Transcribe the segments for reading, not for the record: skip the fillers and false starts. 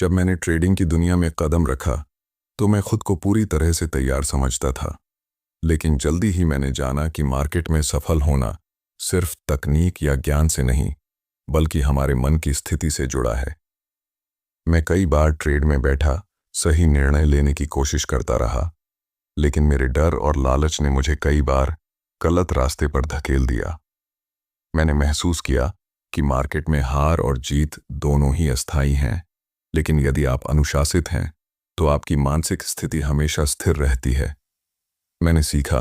जब मैंने ट्रेडिंग की दुनिया में कदम रखा तो मैं खुद को पूरी तरह से तैयार समझता था। लेकिन जल्दी ही मैंने जाना कि मार्केट में सफल होना सिर्फ तकनीक या ज्ञान से नहीं, बल्कि हमारे मन की स्थिति से जुड़ा है। मैं कई बार ट्रेड में बैठा सही निर्णय लेने की कोशिश करता रहा, लेकिन मेरे डर और लालच ने मुझे कई बार गलत रास्ते पर धकेल दिया। मैंने महसूस किया कि मार्केट में हार और जीत दोनों ही अस्थायी हैं, लेकिन यदि आप अनुशासित हैं तो आपकी मानसिक स्थिति हमेशा स्थिर रहती है। मैंने सीखा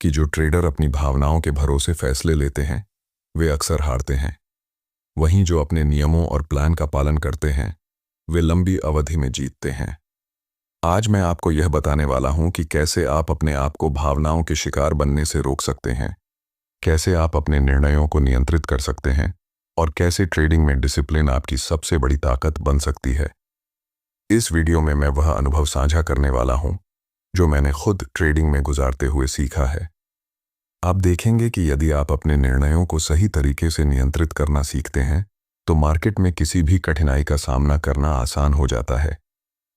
कि जो ट्रेडर अपनी भावनाओं के भरोसे फैसले लेते हैं वे अक्सर हारते हैं, वहीं जो अपने नियमों और प्लान का पालन करते हैं वे लंबी अवधि में जीतते हैं। आज मैं आपको यह बताने वाला हूं कि कैसे आप अपने आप को भावनाओं के शिकार बनने से रोक सकते हैं, कैसे आप अपने निर्णयों को नियंत्रित कर सकते हैं और कैसे ट्रेडिंग में डिसिप्लिन आपकी सबसे बड़ी ताकत बन सकती है। इस वीडियो में मैं वह अनुभव साझा करने वाला हूं जो मैंने खुद ट्रेडिंग में गुजारते हुए सीखा है। आप देखेंगे कि यदि आप अपने निर्णयों को सही तरीके से नियंत्रित करना सीखते हैं तो मार्केट में किसी भी कठिनाई का सामना करना आसान हो जाता है।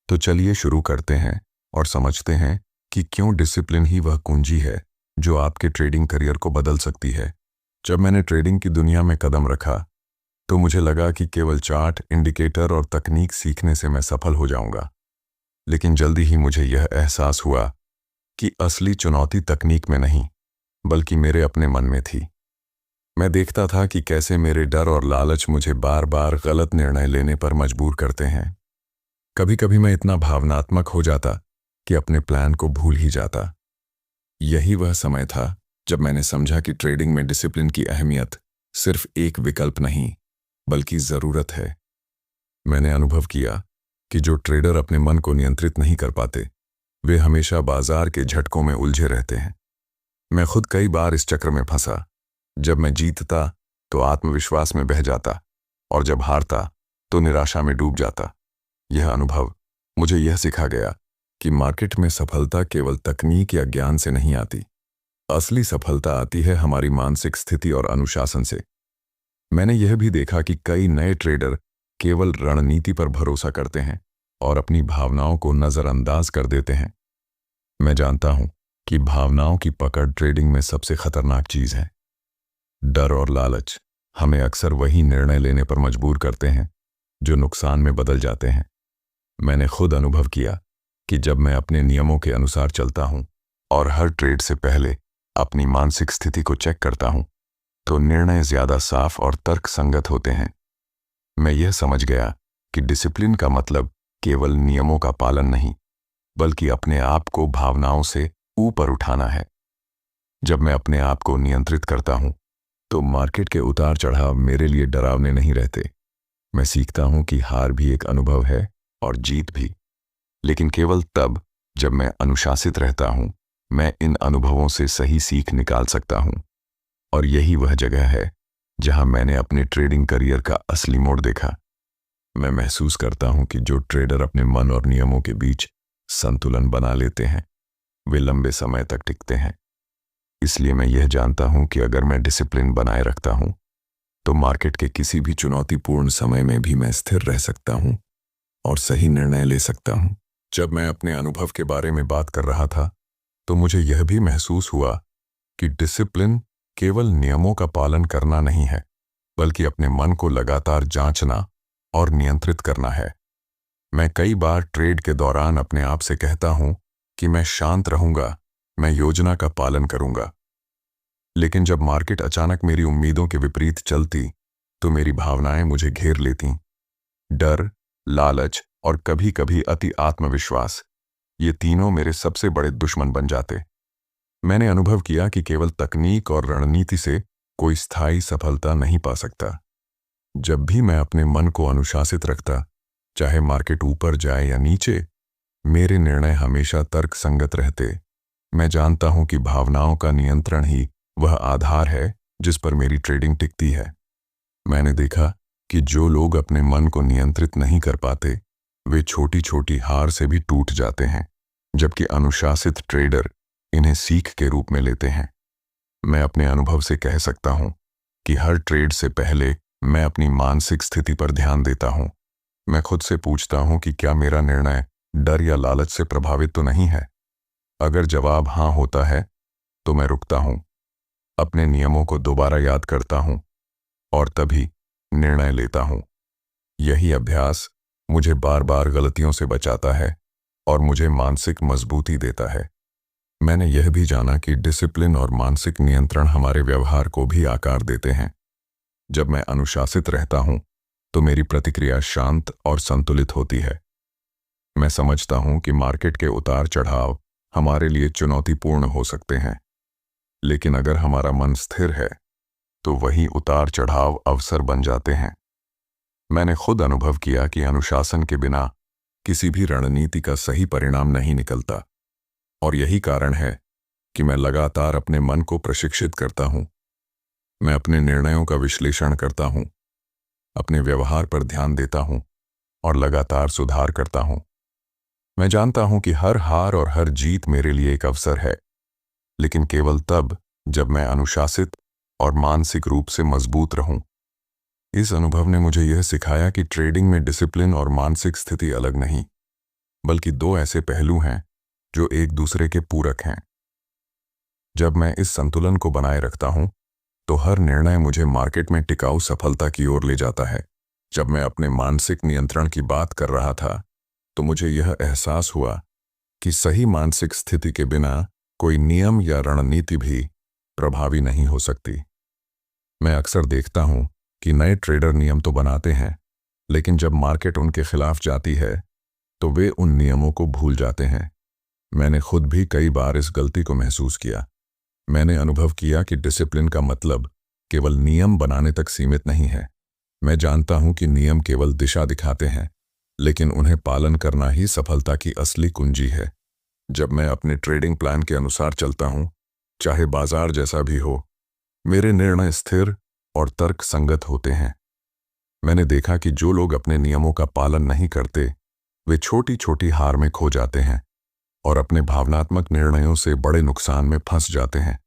तो चलिए शुरू करते हैं और समझते हैं कि क्यों डिसिप्लिन ही वह कुंजी है जो आपके ट्रेडिंग करियर को बदल सकती है। जब मैंने ट्रेडिंग की दुनिया में कदम रखा तो मुझे लगा कि केवल चार्ट, इंडिकेटर और तकनीक सीखने से मैं सफल हो जाऊंगा। लेकिन जल्दी ही मुझे यह एहसास हुआ कि असली चुनौती तकनीक में नहीं, बल्कि मेरे अपने मन में थी। मैं देखता था कि कैसे मेरे डर और लालच मुझे बार बार गलत निर्णय लेने पर मजबूर करते हैं। कभी कभी मैं इतना भावनात्मक हो जाता कि अपने प्लान को भूल ही जाता। यही वह समय था जब मैंने समझा कि ट्रेडिंग में डिसिप्लिन की अहमियत सिर्फ एक विकल्प नहीं, बल्कि ज़रूरत है। मैंने अनुभव किया कि जो ट्रेडर अपने मन को नियंत्रित नहीं कर पाते वे हमेशा बाजार के झटकों में उलझे रहते हैं। मैं खुद कई बार इस चक्र में फंसा। जब मैं जीतता तो आत्मविश्वास में बह जाता और जब हारता तो निराशा में डूब जाता। यह अनुभव मुझे यह सिखा गया कि मार्केट में सफलता केवल तकनीक या ज्ञान से नहीं आती। असली सफलता आती है हमारी मानसिक स्थिति और अनुशासन से। मैंने यह भी देखा कि कई नए ट्रेडर केवल रणनीति पर भरोसा करते हैं और अपनी भावनाओं को नज़रअंदाज कर देते हैं। मैं जानता हूं कि भावनाओं की पकड़ ट्रेडिंग में सबसे खतरनाक चीज है। डर और लालच हमें अक्सर वही निर्णय लेने पर मजबूर करते हैं जो नुकसान में बदल जाते हैं। मैंने खुद अनुभव किया कि जब मैं अपने नियमों के अनुसार चलता हूं और हर ट्रेड से पहले अपनी मानसिक स्थिति को चेक करता हूं तो निर्णय ज्यादा साफ और तर्कसंगत होते हैं। मैं यह समझ गया कि डिसिप्लिन का मतलब केवल नियमों का पालन नहीं, बल्कि अपने आप को भावनाओं से ऊपर उठाना है। जब मैं अपने आप को नियंत्रित करता हूं तो मार्केट के उतार चढ़ाव मेरे लिए डरावने नहीं रहते। मैं सीखता हूं कि हार भी एक अनुभव है और जीत भी, लेकिन केवल तब जब मैं अनुशासित रहता हूं मैं इन अनुभवों से सही सीख निकाल सकता हूं। और यही वह जगह है जहां मैंने अपने ट्रेडिंग करियर का असली मोड़ देखा। मैं महसूस करता हूं कि जो ट्रेडर अपने मन और नियमों के बीच संतुलन बना लेते हैं वे लंबे समय तक टिकते हैं। इसलिए मैं यह जानता हूं कि अगर मैं डिसिप्लिन बनाए रखता हूं तो मार्केट के किसी भी चुनौतीपूर्ण समय में भी मैं स्थिर रह सकता हूं और सही निर्णय ले सकता हूं। जब मैं अपने अनुभव के बारे में बात कर रहा था तो मुझे यह भी महसूस हुआ कि डिसिप्लिन केवल नियमों का पालन करना नहीं है, बल्कि अपने मन को लगातार जांचना और नियंत्रित करना है। मैं कई बार ट्रेड के दौरान अपने आप से कहता हूं कि मैं शांत रहूंगा, मैं योजना का पालन करूंगा। लेकिन जब मार्केट अचानक मेरी उम्मीदों के विपरीत चलती तो मेरी भावनाएं मुझे घेर लेती। डर, लालच और कभी कभी अति आत्मविश्वास, ये तीनों मेरे सबसे बड़े दुश्मन बन जाते। मैंने अनुभव किया कि केवल तकनीक और रणनीति से कोई स्थायी सफलता नहीं पा सकता। जब भी मैं अपने मन को अनुशासित रखता, चाहे मार्केट ऊपर जाए या नीचे, मेरे निर्णय हमेशा तर्कसंगत रहते। मैं जानता हूं कि भावनाओं का नियंत्रण ही वह आधार है जिस पर मेरी ट्रेडिंग टिकती है। मैंने देखा कि जो लोग अपने मन को नियंत्रित नहीं कर पाते वे छोटी छोटी हार से भी टूट जाते हैं, जबकि अनुशासित ट्रेडर इन्हें सीख के रूप में लेते हैं। मैं अपने अनुभव से कह सकता हूं कि हर ट्रेड से पहले मैं अपनी मानसिक स्थिति पर ध्यान देता हूं। मैं खुद से पूछता हूं कि क्या मेरा निर्णय डर या लालच से प्रभावित तो नहीं है। अगर जवाब हाँ होता है तो मैं रुकता हूं, अपने नियमों को दोबारा याद करता हूं और तभी निर्णय लेता हूं। यही अभ्यास मुझे बार बार गलतियों से बचाता है और मुझे मानसिक मजबूती देता है। मैंने यह भी जाना कि डिसिप्लिन और मानसिक नियंत्रण हमारे व्यवहार को भी आकार देते हैं। जब मैं अनुशासित रहता हूं तो मेरी प्रतिक्रिया शांत और संतुलित होती है। मैं समझता हूं कि मार्केट के उतार चढ़ाव हमारे लिए चुनौतीपूर्ण हो सकते हैं, लेकिन अगर हमारा मन स्थिर है तो वही उतार चढ़ाव अवसर बन जाते हैं। मैंने खुद अनुभव किया कि अनुशासन के बिना किसी भी रणनीति का सही परिणाम नहीं निकलता, और यही कारण है कि मैं लगातार अपने मन को प्रशिक्षित करता हूं। मैं अपने निर्णयों का विश्लेषण करता हूं, अपने व्यवहार पर ध्यान देता हूं और लगातार सुधार करता हूं। मैं जानता हूं कि हर हार और हर जीत मेरे लिए एक अवसर है, लेकिन केवल तब जब मैं अनुशासित और मानसिक रूप से मजबूत रहूं। इस अनुभव ने मुझे यह सिखाया कि ट्रेडिंग में डिसिप्लिन और मानसिक स्थिति अलग नहीं, बल्कि दो ऐसे पहलू हैं जो एक दूसरे के पूरक हैं। जब मैं इस संतुलन को बनाए रखता हूं तो हर निर्णय मुझे मार्केट में टिकाऊ सफलता की ओर ले जाता है। जब मैं अपने मानसिक नियंत्रण की बात कर रहा था तो मुझे यह एहसास हुआ कि सही मानसिक स्थिति के बिना कोई नियम या रणनीति भी प्रभावी नहीं हो सकती। मैं अक्सर देखता हूं कि नए ट्रेडर नियम तो बनाते हैं, लेकिन जब मार्केट उनके खिलाफ जाती है तो वे उन नियमों को भूल जाते हैं। मैंने खुद भी कई बार इस गलती को महसूस किया। मैंने अनुभव किया कि डिसिप्लिन का मतलब केवल नियम बनाने तक सीमित नहीं है। मैं जानता हूं कि नियम केवल दिशा दिखाते हैं, लेकिन उन्हें पालन करना ही सफलता की असली कुंजी है। जब मैं अपने ट्रेडिंग प्लान के अनुसार चलता हूं, चाहे बाजार जैसा भी हो, मेरे निर्णय स्थिर और तर्क संगत होते हैं। मैंने देखा कि जो लोग अपने नियमों का पालन नहीं करते, वे छोटी छोटी हार में खो जाते हैं और अपने भावनात्मक निर्णयों से बड़े नुकसान में फंस जाते हैं।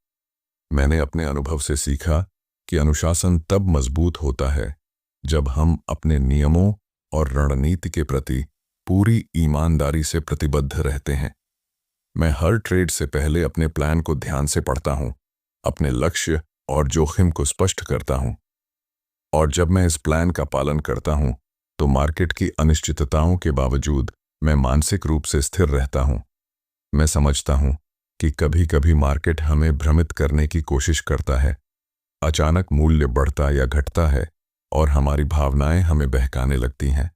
मैंने अपने अनुभव से सीखा कि अनुशासन तब मजबूत होता है जब हम अपने नियमों और रणनीति के प्रति पूरी ईमानदारी से प्रतिबद्ध रहते हैं। मैं हर ट्रेड से पहले अपने प्लान को ध्यान से पढ़ता हूं, अपने लक्ष्य और जोखिम को स्पष्ट करता हूं, और जब मैं इस प्लान का पालन करता हूं तो मार्केट की अनिश्चितताओं के बावजूद मैं मानसिक रूप से स्थिर रहता हूं। मैं समझता हूं कि कभी कभी मार्केट हमें भ्रमित करने की कोशिश करता है। अचानक मूल्य बढ़ता या घटता है और हमारी भावनाएं हमें बहकाने लगती हैं।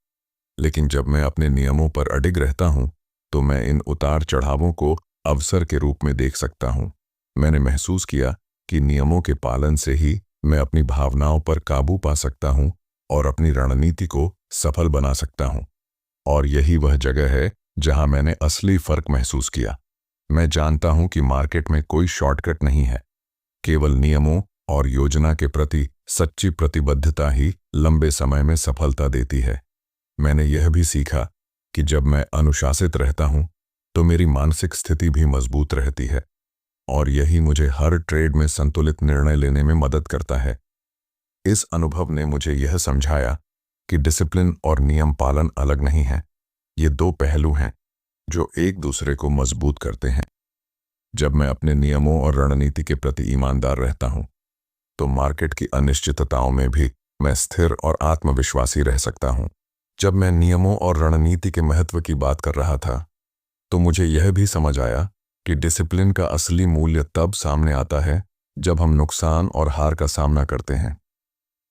लेकिन जब मैं अपने नियमों पर अडिग रहता हूं तो मैं इन उतार चढ़ावों को अवसर के रूप में देख सकता हूं। मैंने महसूस किया कि नियमों के पालन से ही मैं अपनी भावनाओं पर काबू पा सकता हूं और अपनी रणनीति को सफल बना सकता हूं। और यही वह जगह है जहां मैंने असली फर्क महसूस किया। मैं जानता हूं कि मार्केट में कोई शॉर्टकट नहीं है, केवल नियमों और योजना के प्रति सच्ची प्रतिबद्धता ही लंबे समय में सफलता देती है। मैंने यह भी सीखा कि जब मैं अनुशासित रहता हूं तो मेरी मानसिक स्थिति भी मजबूत रहती है, और यही मुझे हर ट्रेड में संतुलित निर्णय लेने में मदद करता है। इस अनुभव ने मुझे यह समझाया कि डिसिप्लिन और नियम पालन अलग नहीं है, ये दो पहलू हैं जो एक दूसरे को मजबूत करते हैं। जब मैं अपने नियमों और रणनीति के प्रति ईमानदार रहता हूं तो मार्केट की अनिश्चितताओं में भी मैं स्थिर और आत्मविश्वासी रह सकता हूं। जब मैं नियमों और रणनीति के महत्व की बात कर रहा था तो मुझे यह भी समझ आया कि डिसिप्लिन का असली मूल्य तब सामने आता है जब हम नुकसान और हार का सामना करते हैं।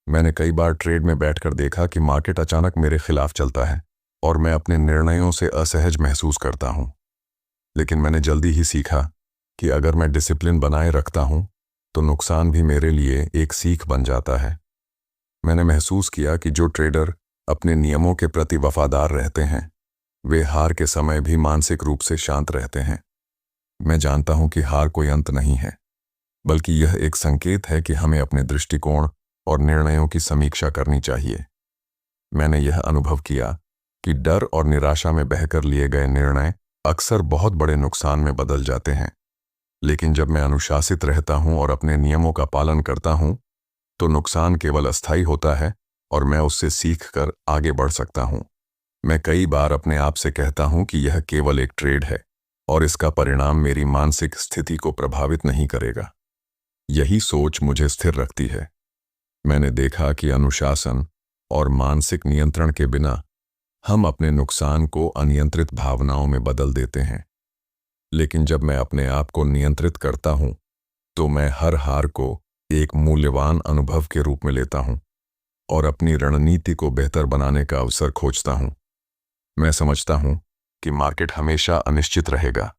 मैंने कई बार ट्रेड में बैठकर देखा कि मार्केट अचानक मेरे खिलाफ चलता है और मैं अपने निर्णयों से असहज महसूस करता हूं। लेकिन मैंने जल्दी ही सीखा कि अगर मैं डिसिप्लिन बनाए रखता हूं तो नुकसान भी मेरे लिए एक सीख बन जाता है। मैंने महसूस किया कि जो ट्रेडर अपने नियमों के प्रति वफादार रहते हैं वे हार के समय भी मानसिक रूप से शांत रहते हैं। मैं जानता हूं कि हार कोई अंत नहीं है, बल्कि यह एक संकेत है कि हमें अपने दृष्टिकोण और निर्णयों की समीक्षा करनी चाहिए। मैंने यह अनुभव किया कि डर और निराशा में बहकर लिए गए निर्णय अक्सर बहुत बड़े नुकसान में बदल जाते हैं। लेकिन जब मैं अनुशासित रहता हूं और अपने नियमों का पालन करता हूं तो नुकसान केवल अस्थायी होता है और मैं उससे सीखकर आगे बढ़ सकता हूं। मैं कई बार अपने आप से कहता हूं कि यह केवल एक ट्रेड है और इसका परिणाम मेरी मानसिक स्थिति को प्रभावित नहीं करेगा। यही सोच मुझे स्थिर रखती है। मैंने देखा कि अनुशासन और मानसिक नियंत्रण के बिना हम अपने नुकसान को अनियंत्रित भावनाओं में बदल देते हैं। लेकिन जब मैं अपने आप को नियंत्रित करता हूं, तो मैं हर हार को एक मूल्यवान अनुभव के रूप में लेता हूं और अपनी रणनीति को बेहतर बनाने का अवसर खोजता हूं। मैं समझता हूं कि मार्केट हमेशा अनिश्चित रहेगा।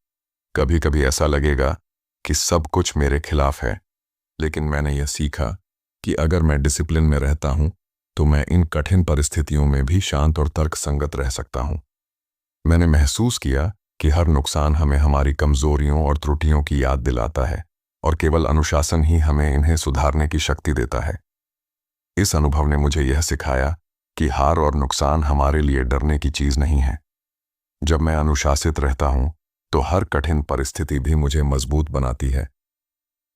कभी कभी ऐसा लगेगा कि सब कुछ मेरे खिलाफ है, लेकिन मैंने यह सीखा कि अगर मैं डिसिप्लिन में रहता हूं, तो मैं इन कठिन परिस्थितियों में भी शांत और तर्कसंगत रह सकता हूं। मैंने महसूस किया कि हर नुकसान हमें हमारी कमजोरियों और त्रुटियों की याद दिलाता है और केवल अनुशासन ही हमें इन्हें सुधारने की शक्ति देता है। इस अनुभव ने मुझे यह सिखाया कि हार और नुकसान हमारे लिए डरने की चीज नहीं है। जब मैं अनुशासित रहता हूं, तो हर कठिन परिस्थिति भी मुझे मजबूत बनाती है।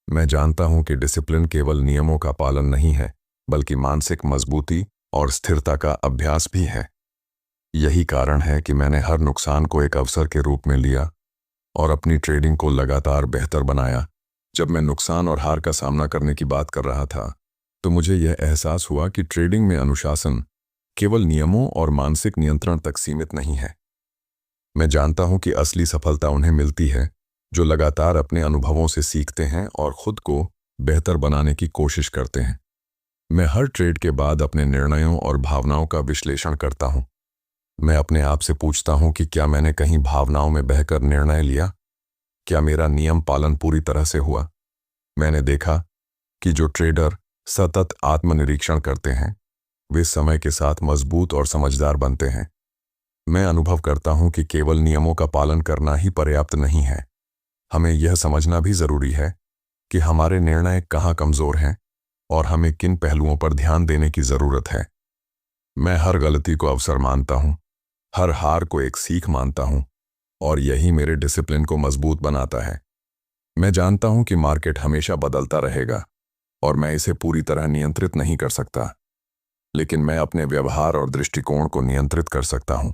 मैं जानता हूं कि डिसिप्लिन केवल नियमों का पालन नहीं है, बल्कि मानसिक मजबूती और स्थिरता का अभ्यास भी है। यही कारण है कि मैंने हर नुकसान को एक अवसर के रूप में लिया और अपनी ट्रेडिंग को लगातार बेहतर बनाया। जब मैं नुकसान और हार का सामना करने की बात कर रहा था, तो मुझे यह एहसास हुआ कि ट्रेडिंग में अनुशासन केवल नियमों और मानसिक नियंत्रण तक सीमित नहीं है। मैं जानता हूं कि असली सफलता उन्हें मिलती है जो लगातार अपने अनुभवों से सीखते हैं और खुद को बेहतर बनाने की कोशिश करते हैं। मैं हर ट्रेड के बाद अपने निर्णयों और भावनाओं का विश्लेषण करता हूं। मैं अपने आप से पूछता हूं कि क्या मैंने कहीं भावनाओं में बहकर निर्णय लिया? क्या मेरा नियम पालन पूरी तरह से हुआ? मैंने देखा कि जो ट्रेडर सतत आत्मनिरीक्षण करते हैं, वे समय के साथ मजबूत और समझदार बनते हैं। मैं अनुभव करता हूं कि केवल नियमों का पालन करना ही पर्याप्त नहीं है। हमें यह समझना भी जरूरी है कि हमारे निर्णय कहाँ कमजोर हैं और हमें किन पहलुओं पर ध्यान देने की जरूरत है। मैं हर गलती को अवसर मानता हूं, हर हार को एक सीख मानता हूं, और यही मेरे डिसिप्लिन को मजबूत बनाता है। मैं जानता हूं कि मार्केट हमेशा बदलता रहेगा और मैं इसे पूरी तरह नियंत्रित नहीं कर सकता, लेकिन मैं अपने व्यवहार और दृष्टिकोण को नियंत्रित कर सकता हूं।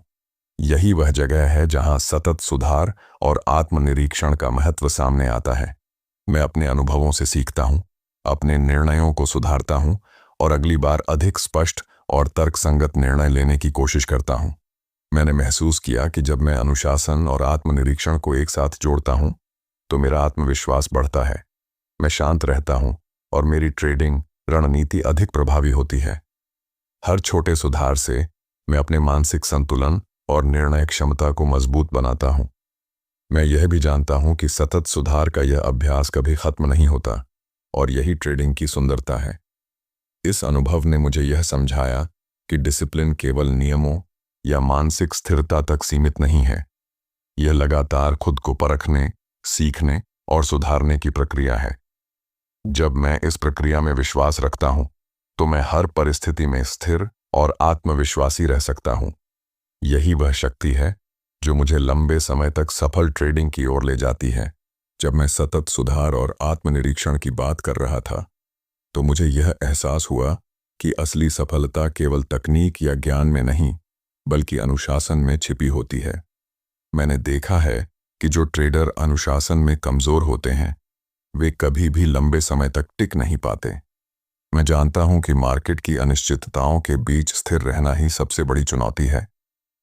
यही वह जगह है जहां सतत सुधार और आत्मनिरीक्षण का महत्व सामने आता है। मैं अपने अनुभवों से सीखता हूं, अपने निर्णयों को सुधारता हूं और अगली बार अधिक स्पष्ट और तर्कसंगत निर्णय लेने की कोशिश करता हूं। मैंने महसूस किया कि जब मैं अनुशासन और आत्मनिरीक्षण को एक साथ जोड़ता हूं, तो मेरा आत्मविश्वास बढ़ता है। मैं शांत रहता हूं और मेरी ट्रेडिंग रणनीति अधिक प्रभावी होती है। हर छोटे सुधार से मैं अपने मानसिक संतुलन और निर्णय क्षमता को मजबूत बनाता हूं। मैं यह भी जानता हूं कि सतत सुधार का यह अभ्यास कभी खत्म नहीं होता, और यही ट्रेडिंग की सुंदरता है। इस अनुभव ने मुझे यह समझाया कि डिसिप्लिन केवल नियमों या मानसिक स्थिरता तक सीमित नहीं है। यह लगातार खुद को परखने, सीखने और सुधारने की प्रक्रिया है। जब मैं इस प्रक्रिया में विश्वास रखता हूं, तो मैं हर परिस्थिति में स्थिर और आत्मविश्वासी रह सकता हूं। यही वह शक्ति है जो मुझे लंबे समय तक सफल ट्रेडिंग की ओर ले जाती है। जब मैं सतत सुधार और आत्मनिरीक्षण की बात कर रहा था, तो मुझे यह एहसास हुआ कि असली सफलता केवल तकनीक या ज्ञान में नहीं, बल्कि अनुशासन में छिपी होती है। मैंने देखा है कि जो ट्रेडर अनुशासन में कमजोर होते हैं, वे कभी भी लंबे समय तक टिक नहीं पाते। मैं जानता हूं कि मार्केट की अनिश्चितताओं के बीच स्थिर रहना ही सबसे बड़ी चुनौती है,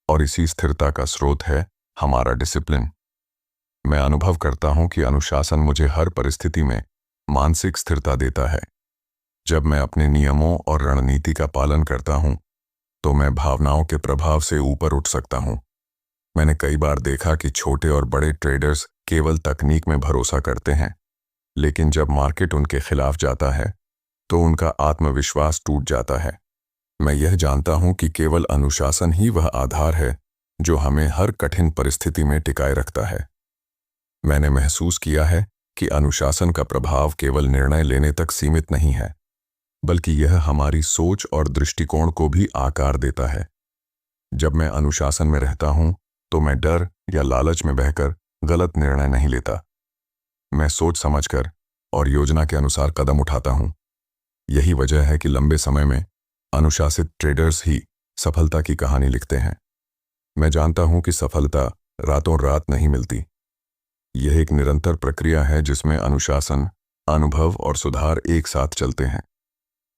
और इसी स्थिरता का स्रोत है हमारा डिसिप्लिन। मैं अनुभव करता हूं कि अनुशासन मुझे हर परिस्थिति में मानसिक स्थिरता देता है। जब मैं अपने नियमों और रणनीति का पालन करता हूं, तो मैं भावनाओं के प्रभाव से ऊपर उठ सकता हूं। मैंने कई बार देखा कि छोटे और बड़े ट्रेडर्स केवल तकनीक में भरोसा करते हैं, लेकिन जब मार्केट उनके खिलाफ जाता है, तो उनका आत्मविश्वास टूट जाता है। मैं यह जानता हूं कि केवल अनुशासन ही वह आधार है जो हमें हर कठिन परिस्थिति में टिकाए रखता है। मैंने महसूस किया है कि अनुशासन का प्रभाव केवल निर्णय लेने तक सीमित नहीं है, बल्कि यह हमारी सोच और दृष्टिकोण को भी आकार देता है। जब मैं अनुशासन में रहता हूं, तो मैं डर या लालच में बहकर गलत निर्णय नहीं लेता। मैं सोच समझकर और योजना के अनुसार कदम उठाता हूं। यही वजह है कि लंबे समय में अनुशासित ट्रेडर्स ही सफलता की कहानी लिखते हैं। मैं जानता हूं कि सफलता रातों रात नहीं मिलती। यह एक निरंतर प्रक्रिया है जिसमें अनुशासन, अनुभव और सुधार एक साथ चलते हैं।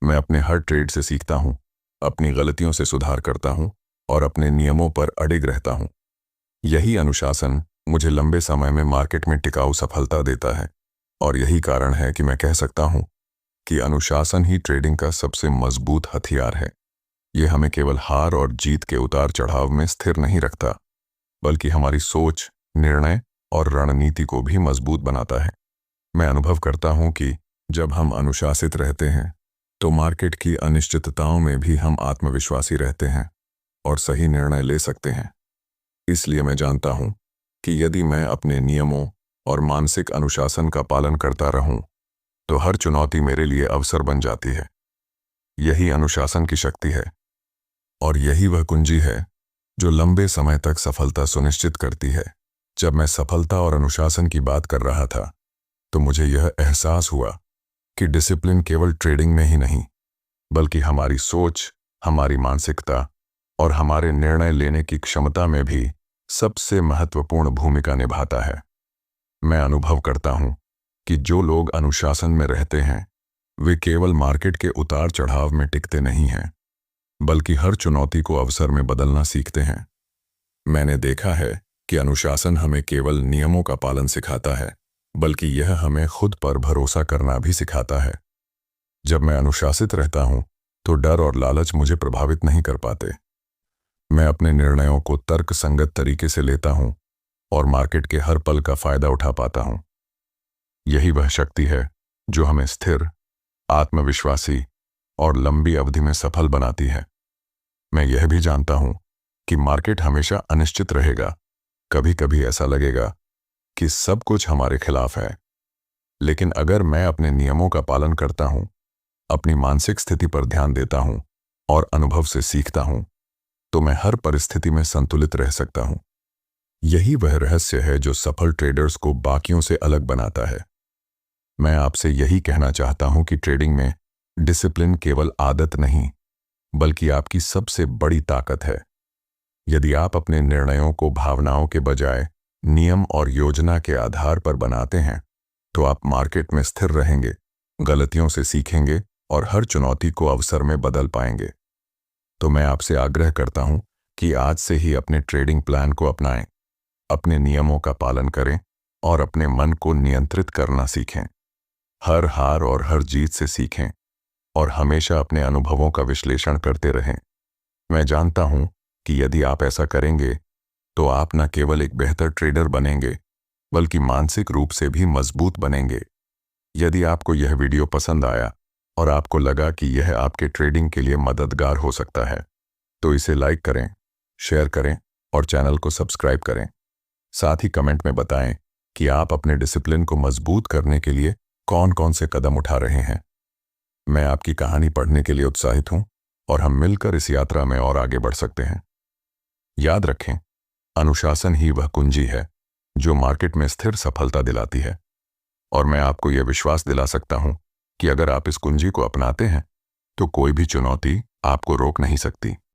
मैं अपने हर ट्रेड से सीखता हूं, अपनी गलतियों से सुधार करता हूं और अपने नियमों पर अडिग रहता हूं। यही अनुशासन मुझे लंबे समय में मार्केट में टिकाऊ सफलता देता है और यही कारण है कि मैं कह सकता हूं कि अनुशासन ही ट्रेडिंग का सबसे मजबूत हथियार है। यह हमें केवल हार और जीत के उतार चढ़ाव में स्थिर नहीं रखता, बल्कि हमारी सोच, निर्णय और रणनीति को भी मजबूत बनाता है। मैं अनुभव करता हूं कि जब हम अनुशासित रहते हैं तो मार्केट की अनिश्चितताओं में भी हम आत्मविश्वासी रहते हैं और सही निर्णय ले सकते हैं। इसलिए मैं जानता हूं कि यदि मैं अपने नियमों और मानसिक अनुशासन का पालन करता रहूं तो हर चुनौती मेरे लिए अवसर बन जाती है। यही अनुशासन की शक्ति है और यही वह कुंजी है जो लंबे समय तक सफलता सुनिश्चित करती है। जब मैं सफलता और अनुशासन की बात कर रहा था तो मुझे यह एहसास हुआ कि डिसिप्लिन केवल ट्रेडिंग में ही नहीं, बल्कि हमारी सोच, हमारी मानसिकता और हमारे निर्णय लेने की क्षमता में भी सबसे महत्वपूर्ण भूमिका निभाता है। मैं अनुभव करता हूं कि जो लोग अनुशासन में रहते हैं वे केवल मार्केट के उतार चढ़ाव में टिकते नहीं हैं, बल्कि हर चुनौती को अवसर में बदलना सीखते हैं। मैंने देखा है कि अनुशासन हमें केवल नियमों का पालन सिखाता है, बल्कि यह हमें खुद पर भरोसा करना भी सिखाता है। जब मैं अनुशासित रहता हूं तो डर और लालच मुझे प्रभावित नहीं कर पाते। मैं अपने निर्णयों को तर्कसंगत तरीके से लेता हूं और मार्केट के हर पल का फायदा उठा पाता हूं। यही वह शक्ति है जो हमें स्थिर, आत्मविश्वासी और लंबी अवधि में सफल बनाती है। मैं यह भी जानता हूं कि मार्केट हमेशा अनिश्चित रहेगा। कभी कभी ऐसा लगेगा कि सब कुछ हमारे खिलाफ है, लेकिन अगर मैं अपने नियमों का पालन करता हूं, अपनी मानसिक स्थिति पर ध्यान देता हूं और अनुभव से सीखता हूं, तो मैं हर परिस्थिति में संतुलित रह सकता हूं। यही वह रहस्य है जो सफल ट्रेडर्स को बाकियों से अलग बनाता है। मैं आपसे यही कहना चाहता हूं कि ट्रेडिंग में डिसिप्लिन केवल आदत नहीं, बल्कि आपकी सबसे बड़ी ताकत है। यदि आप अपने निर्णयों को भावनाओं के बजाय नियम और योजना के आधार पर बनाते हैं, तो आप मार्केट में स्थिर रहेंगे, गलतियों से सीखेंगे और हर चुनौती को अवसर में बदल पाएंगे। तो मैं आपसे आग्रह करता हूं कि आज से ही अपने ट्रेडिंग प्लान को अपनाएं, अपने नियमों का पालन करें और अपने मन को नियंत्रित करना सीखें। हर हार और हर जीत से सीखें और हमेशा अपने अनुभवों का विश्लेषण करते रहें। मैं जानता हूं कि यदि आप ऐसा करेंगे तो आप न केवल एक बेहतर ट्रेडर बनेंगे, बल्कि मानसिक रूप से भी मजबूत बनेंगे। यदि आपको यह वीडियो पसंद आया और आपको लगा कि यह आपके ट्रेडिंग के लिए मददगार हो सकता है, तो इसे लाइक करें, शेयर करें और चैनल को सब्सक्राइब करें। साथ ही कमेंट में बताएं कि आप अपने डिसिप्लिन को मजबूत करने के लिए कौन कौन से कदम उठा रहे हैं। मैं आपकी कहानी पढ़ने के लिए उत्साहित हूं और हम मिलकर इस यात्रा में और आगे बढ़ सकते हैं। याद रखें, अनुशासन ही वह कुंजी है जो मार्केट में स्थिर सफलता दिलाती है और मैं आपको यह विश्वास दिला सकता हूं कि अगर आप इस कुंजी को अपनाते हैं तो कोई भी चुनौती आपको रोक नहीं सकती।